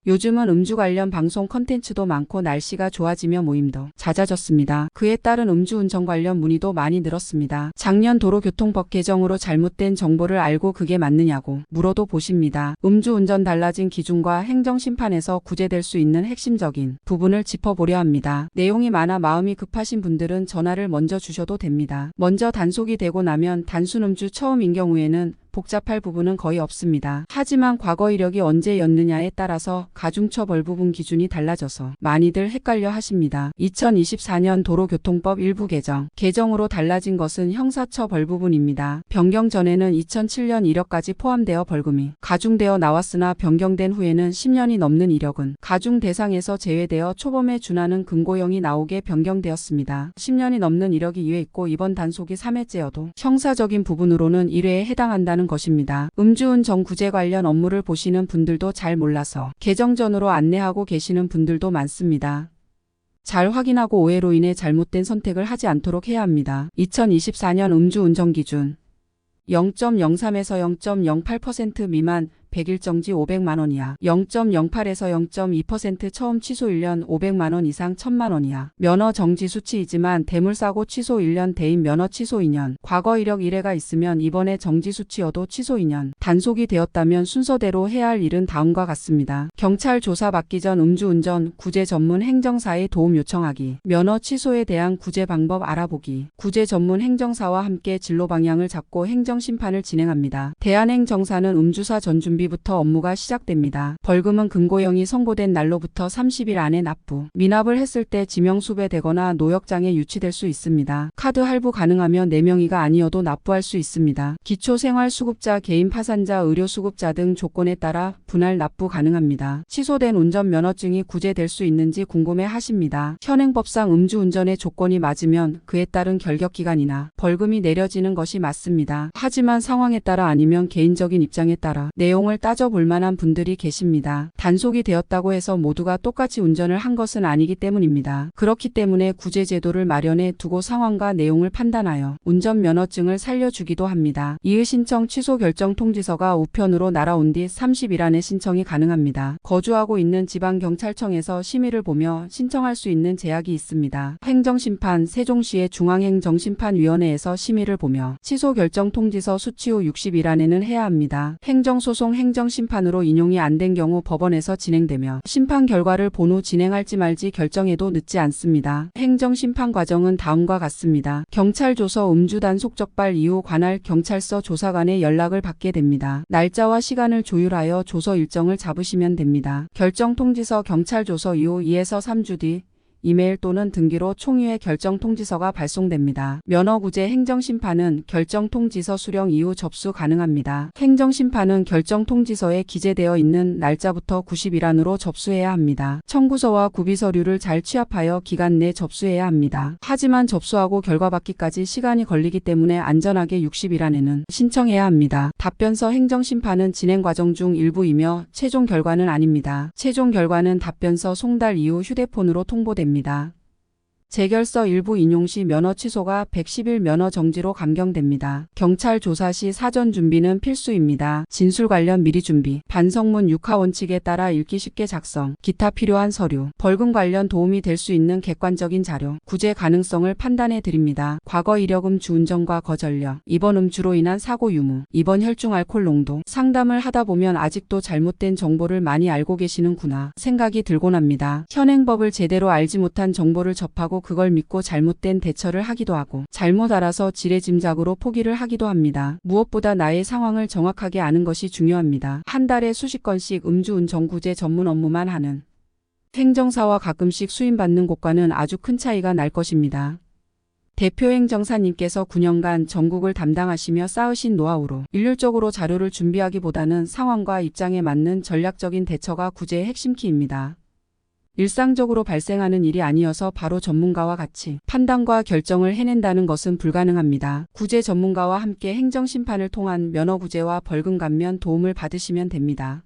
요즘은 음주 관련 방송 컨텐츠도 많고 날씨가 좋아지며 모임도 잦아졌습니다. 그에 따른 음주운전 관련 문의도 많이 늘었습니다. 작년 도로교통법 개정으로 잘못된 정보를 알고 그게 맞느냐고 물어도 보십니다. 음주운전 달라진 기준과 행정심판에서 구제될 수 있는 핵심적인 부분을 짚어보려 합니다. 내용이 많아 마음이 급하신 분들은 전화를 먼저 주셔도 됩니다. 먼저 단속이 되고 나면 단순 음주 처음인 경우에는 복잡할 부분은 거의 없습니다. 하지만 과거 이력이 언제였느냐에 따라서 가중처벌 부분 기준이 달라져서 많이들 헷갈려 하십니다. 2024년 도로교통법 일부 개정으로 달라진 것은 형사처벌 부분입니다. 변경 전에는 2007년 이력까지 포함되어 벌금이 가중되어 나왔으나 변경된 후에는 10년이 넘는 이력은 가중 대상에서 제외되어 초범에 준하는 금고형이 나오게 변경되었습니다. 10년이 넘는 이력이 2회 있고 이번 단속이 3회째여도 형사적인 부분으로는 1회에 해당한다는 것입니다. 음주운전 구제 관련 업무를 보시는 분들도 잘 몰라서 개정 전으로 안내하고 계시는 분들도 많습니다. 잘 확인하고 오해로 인해 잘못된 선택을 하지 않도록 해야 합니다. 2024년 음주운전 기준 0.03에서 0.08% 미만 100일 정지 500만 원 이하, 0.08에서 0.2% 처음 취소 1년 500만 원 이상 1000만 원 이하, 면허 정지 수치이지만 대물사고 취소 1년 대인 면허 취소 2년, 과거 이력 1회가 있으면 이번에 정지 수치여도 취소 2년, 단속이 되었다면 순서대로 해야 할 일은 다음과 같습니다. 경찰 조사 받기 전 음주운전 구제 전문 행정사에 도움 요청하기, 면허 취소에 대한 구제 방법 알아보기, 구제 전문 행정사와 함께 진로 방향을 잡고 행정심판을 진행합니다. 대한행정사는 음주사 전준비 부터 업무가 시작됩니다. 벌금은 금고형이 선고된 날로부터 30일 안에 납부, 미납을 했을 때 지명수배되거나 노역장에 유치될 수 있습니다. 카드 할부 가능하면 4명이가 아니어도 납부할 수 있습니다. 기초생활수급자, 개인 파산자, 의료수급자 등 조건에 따라 분할 납부 가능합니다. 취소된 운전면허증이 구제될 수 있는지 궁금해 하십니다. 현행법상 음주운전의 조건이 맞으면 그에 따른 결격기간이나 벌금이 내려지는 것이 맞습니다. 하지만 상황에 따라 아니면 개인적인 입장에 따라 내용을 따져볼 만한 분들이 계십니다. 단속이 되었다고 해서 모두가 똑같이 운전을 한 것은 아니기 때문입니다. 그렇기 때문에 구제 제도를 마련해 두고 상황과 내용을 판단하여 운전면허증을 살려주기도 합니다. 이의 신청 취소 결정 통지서가 우편으로 날아온 뒤 30일 안에 신청이 가능합니다. 거주하고 있는 지방경찰청에서 심의를 보며 신청할 수 있는 제약이 있습니다. 행정심판, 세종시의 중앙행정심판위원회에서 심의를 보며 취소 결정 통지서 수취 후 60일 안에는 해야 합니다. 행정소송 행정심판으로 인용이 안 된 경우 법원에서 진행되며 심판 결과를 본 후 진행할지 말지 결정해도 늦지 않습니다. 행정심판 과정은 다음과 같습니다. 경찰 조서 음주 단속 적발 이후 관할 경찰서 조사관의 연락을 받게 됩니다. 날짜와 시간을 조율하여 조서 일정을 잡으시면 됩니다. 결정 통지서 경찰 조서 이후 2에서 3주 뒤 이메일 또는 등기로 총유의 결정 통지서가 발송됩니다. 면허구제 행정심판은 결정 통지서 수령 이후 접수 가능합니다. 행정심판은 결정 통지서에 기재되어 있는 날짜부터 90일 안으로 접수해야 합니다. 청구서와 구비서류를 잘 취합하여 기간 내 접수해야 합니다. 하지만 접수하고 결과 받기까지 시간이 걸리기 때문에 안전하게 60일 안에는 신청해야 합니다. 답변서 행정심판은 진행 과정 중 일부이며 최종 결과는 아닙니다. 최종 결과는 답변서 송달 이후 휴대폰으로 통보됩니다. 재결서 일부 인용 시 면허 취소가 110일 면허 정지로 감경됩니다. 경찰 조사 시 사전 준비는 필수입니다. 진술 관련 미리 준비, 반성문 6하 원칙에 따라 읽기 쉽게 작성, 기타 필요한 서류, 벌금 관련 도움이 될 수 있는 객관적인 자료, 구제 가능성을 판단해 드립니다. 과거 이력 음주운전과 거전력, 이번 음주로 인한 사고 유무, 이번 혈중 알코올 농도, 상담을 하다 보면 아직도 잘못된 정보를 많이 알고 계시는구나 생각이 들곤 합니다. 현행법을 제대로 알지 못한 정보를 접하고 그걸 믿고 잘못된 대처를 하기도 하고 잘못 알아서 지레짐작으로 포기를 하기도 합니다. 무엇보다 나의 상황을 정확하게 아는 것이 중요합니다. 한 달에 수십 건씩 음주운전 구제 전문 업무만 하는 행정사와 가끔씩 수임받는 곳과는 아주 큰 차이가 날 것입니다. 대표 행정사님께서 9년간 전국을 담당하시며 쌓으신 노하우로 일률적으로 자료를 준비하기보다는 상황과 입장에 맞는 전략적인 대처가 구제의 핵심 키입니다. 일상적으로 발생하는 일이 아니어서 바로 전문가와 같이 판단과 결정을 해낸다는 것은 불가능합니다. 구제 전문가와 함께 행정심판을 통한 면허구제와 벌금 감면 도움을 받으시면 됩니다.